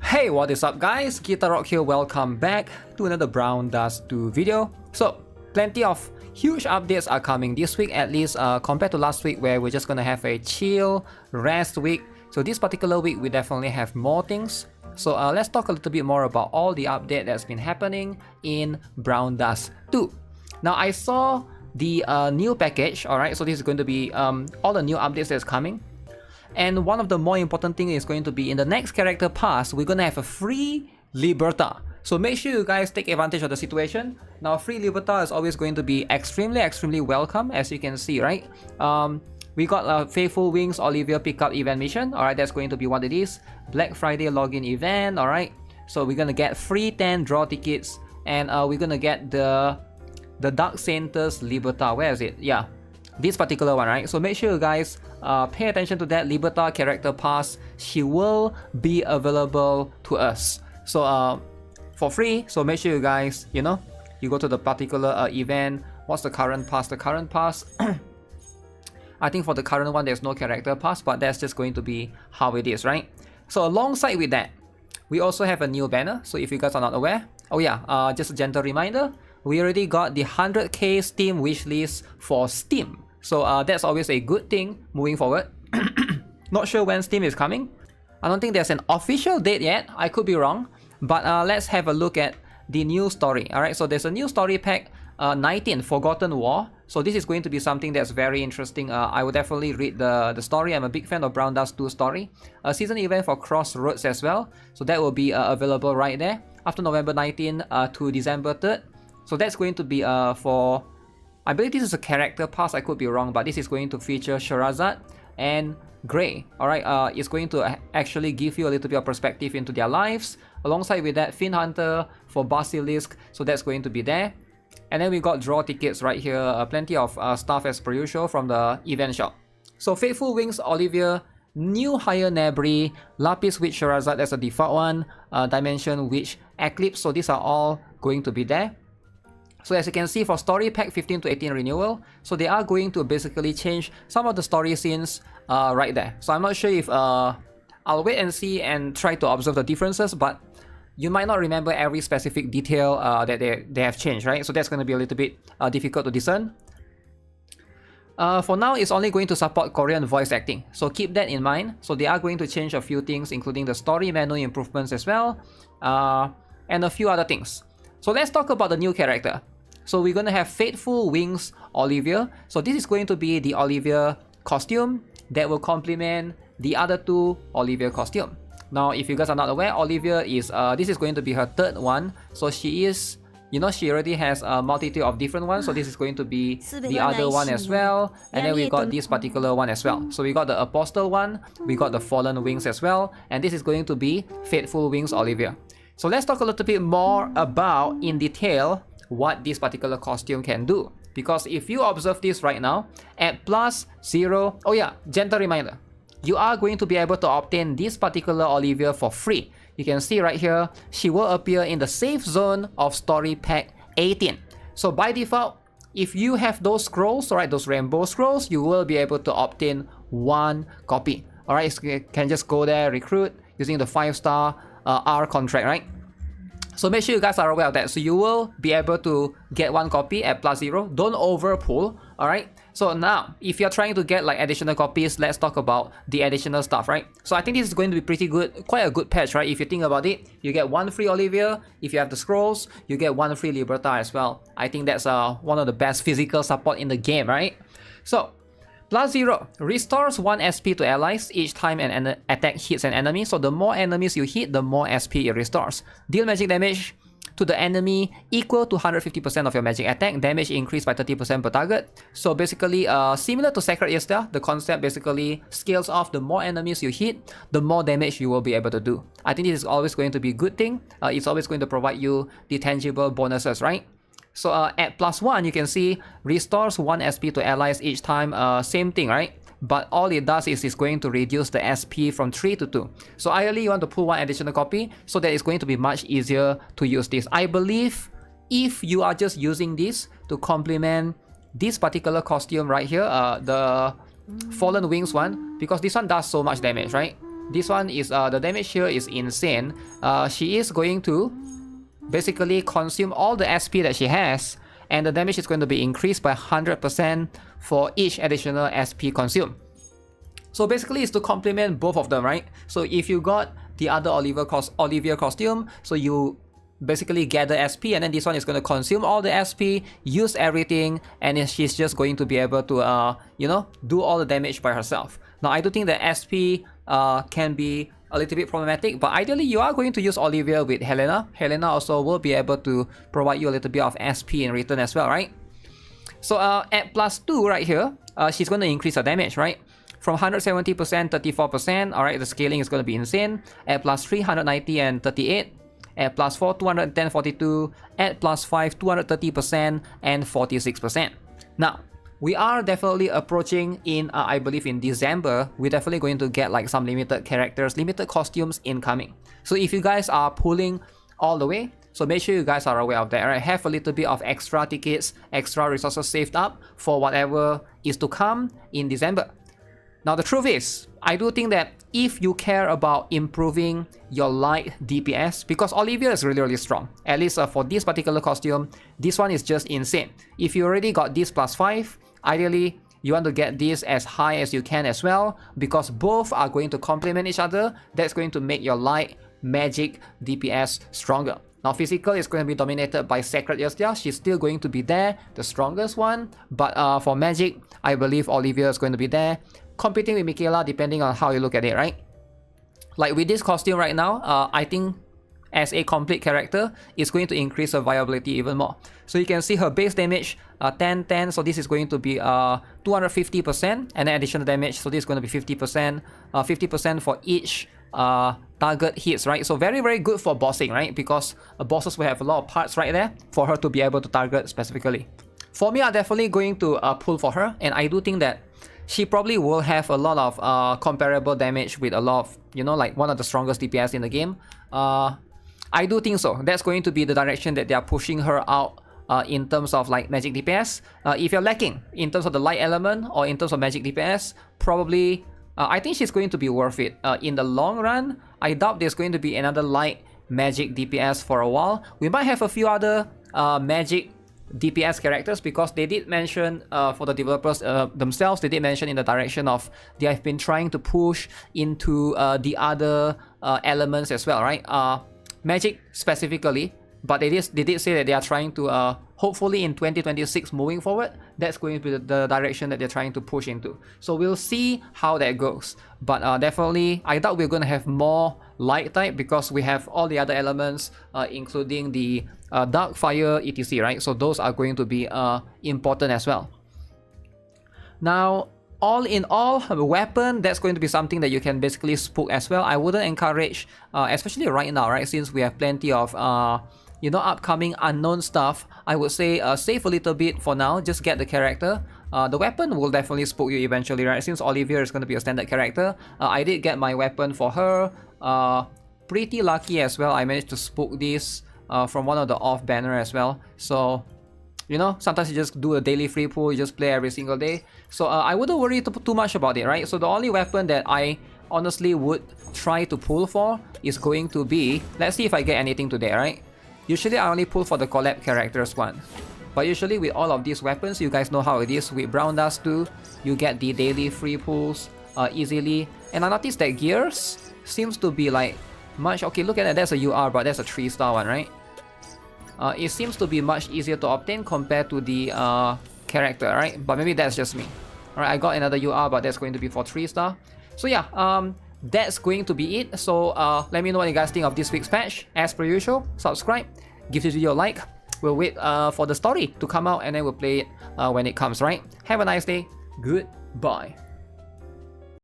Hey, what is up guys? GuitarRock here, welcome back to another Brown Dust 2 video. So, plenty of huge updates are coming this week, at least compared to last week where we're just gonna have a chill, rest week. So this particular week we definitely have more things. So let's talk a little bit more about all the update that's been happening in Brown Dust 2. Now I saw the new package, alright, so this is going to be all the new updates that's coming. And one of the more important things is going to be in the next character pass, we're gonna have a free LIBERTA. So make sure you guys take advantage of the situation. Now free LIBERTA is always going to be extremely welcome, as you can see, right? We got Faithful Wings Olivia pickup event mission, alright, that's going to be what it is. Black Friday login event, alright. So we're gonna get free 10 draw tickets, and we're gonna get the Dark Saint's LIBERTA. Where is it? Yeah, this particular one, right? So make sure you guys pay attention to that LIBERTA character pass. She will be available to us. So for free. So make sure you guys, you go to the particular event. What's the current pass? The current pass. I think for the current one there's no character pass, but that's just going to be how it is, right? So alongside with that, we also have a new banner. So if you guys are not aware, oh yeah, just a gentle reminder, we already got the 100k Steam wishlist for Steam. So that's always a good thing moving forward. Not sure when Steam is coming. I don't think there's an official date yet. I could be wrong. But let's have a look at the new story. Alright, so there's a new story pack, 19, Forgotten War. So this is going to be something that's very interesting. I will definitely read the story. I'm a big fan of Brown Dust 2 story. A season event for Crossroads as well. So that will be available right there after November 19 to December 3rd. So that's going to be for... I believe this is a character pass, I could be wrong, but this is going to feature Sherazad and Grey. Alright, it's going to actually give you a little bit of perspective into their lives. Alongside with that, Fin Hunter for Basilisk, so that's going to be there. And then we got draw tickets right here, plenty of stuff as per usual from the event shop. So Faithful Wings Olivia, New Higher Nebri, Lapis Witch Sherazad, that's a default one, Dimension Witch Eclipse, so these are all going to be there. So as you can see, for story pack 15 to 18 renewal, so they are going to basically change some of the story scenes right there. So I'm not sure if I'll wait and see and try to observe the differences, but you might not remember every specific detail that they have changed, right? So that's going to be a little bit difficult to discern. For now, it's only going to support Korean voice acting, so keep that in mind. So they are going to change a few things, including the story menu improvements as well, and a few other things. So let's talk about the new character. So we're going to have Faithful Wings Olivia. So this is going to be the Olivia costume that will complement the other two Olivia costume. Now, if you guys are not aware, Olivia is, this is going to be her third one. So she is, she already has a multitude of different ones. So this is going to be the other one as well. And then we got this particular one as well. So we got the Apostle one, we got the Fallen Wings as well. And this is going to be Faithful Wings Olivia. So let's talk a little bit more about, in detail, what this particular costume can do. Because if you observe this right now, at +0, oh yeah, gentle reminder, you are going to be able to obtain this particular Olivia for free. You can see right here, she will appear in the safe zone of story pack 18. So by default, if you have those scrolls, right, those rainbow scrolls, you will be able to obtain one copy. Alright, so you can just go there, recruit, using the 5-star R contract, right? So make sure you guys are aware of that. So you will be able to get one copy at +0. Don't overpull, alright? So now, if you're trying to get like additional copies, let's talk about the additional stuff, right? So I think this is going to be pretty good, quite a good patch, right? If you think about it, you get one free Olivia. If you have the scrolls, you get one free LIBERTA as well. I think that's one of the best physical support in the game, right? So, +0 restores 1 SP to allies each time an attack hits an enemy. So the more enemies you hit, the more SP it restores. Deal magic damage to the enemy equal to 150% of your magic attack. Damage increased by 30% per target. So basically, similar to Sacred Ista, the concept basically scales off. The more enemies you hit, the more damage you will be able to do. I think this is always going to be a good thing. It's always going to provide you the tangible bonuses, right? So at +1, you can see restores 1 SP to allies each time, same thing, right? But all it does is it's going to reduce the SP from 3 to 2. So ideally, you want to pull one additional copy so that it's going to be much easier to use this. I believe if you are just using this to complement this particular costume right here, the Fallen Wings one, because this one does so much damage, right? This one is the damage here is insane. She is going to basically consume all the SP that she has, and the damage is going to be increased by 100% for each additional SP consumed. So basically it's to complement both of them, right? So if you got the other Olivia costume, so you basically gather SP, and then this one is going to consume all the SP, use everything, and then she's just going to be able to do all the damage by herself. Now I do think that SP can be a little bit problematic, but ideally you are going to use Olivia with Helena. Helena also will be able to provide you a little bit of SP in return as well, right? So at +2 right here, she's going to increase her damage, right? From 170%, 34%, alright, the scaling is going to be insane. At +3, 190 and 38. At +4, 210, 42. At +5, 230% and 46%. Now, we are definitely approaching in, I believe in December, we're definitely going to get like some limited characters, limited costumes incoming. So if you guys are pulling all the way, so make sure you guys are aware of that, right? Have a little bit of extra tickets, extra resources saved up for whatever is to come in December. Now the truth is, I do think that if you care about improving your light DPS, because Olivia is really strong, at least for this particular costume, this one is just insane. If you already got this +5, ideally you want to get this as high as you can as well, because both are going to complement each other. That's going to make your light magic DPS stronger. Now physical is going to be dominated by Sacred Earthia. She's still going to be there, the strongest one, but for magic, I believe Olivia is going to be there, competing with Michaela depending on how you look at it, right? Like with this costume right now, I think as a complete character, it's going to increase her viability even more. So you can see her base damage, 10, 10, so this is going to be 250%, and then additional damage, so this is going to be 50%, 50% for each target hits, right? So very good for bossing, right? Because bosses will have a lot of parts right there for her to be able to target specifically. For me, I'm definitely going to pull for her, and I do think that she probably will have a lot of comparable damage with a lot of, like one of the strongest DPS in the game. I do think so. That's going to be the direction that they are pushing her out in terms of like magic DPS. If you're lacking in terms of the light element or in terms of magic DPS, probably I think she's going to be worth it. In the long run, I doubt there's going to be another light magic DPS for a while. We might have a few other magic DPS characters, because they did mention for the developers themselves, they did mention in the direction of they have been trying to push into the other elements as well, right? Magic specifically, but they did say that they are trying to hopefully in 2026 moving forward, that's going to be the direction that they're trying to push into. So we'll see how that goes, but definitely I doubt we're going to have more light type, because we have all the other elements including the dark fire etc, right? So those are going to be important as well. Now all in all, a weapon, that's going to be something that you can basically spook as well. I wouldn't encourage, especially right now, right, since we have plenty of upcoming unknown stuff. I would say save a little bit for now, just get the character. The weapon will definitely spook you eventually, right? Since Olivia is going to be a standard character, I did get my weapon for her. Pretty lucky as well, I managed to spook this from one of the off banner as well. So sometimes you just do a daily free pull, you just play every single day. So I wouldn't worry too much about it, right? So the only weapon that I honestly would try to pull for is going to be, let's see if I get anything today, right? Usually I only pull for the collab characters one. But usually with all of these weapons, you guys know how it is. With Brown Dust too, you get the daily free pulls easily. And I noticed that gears seems to be like much, okay, look at that, that's a UR, but that's a 3-star one, right? It seems to be much easier to obtain compared to the character, right? But maybe that's just me. Alright, I got another UR, but that's going to be for 3-star. So yeah, that's going to be it. So let me know what you guys think of this week's patch. As per usual, subscribe, give this video a like. We'll wait for the story to come out, and then we'll play it when it comes, right? Have a nice day. Goodbye.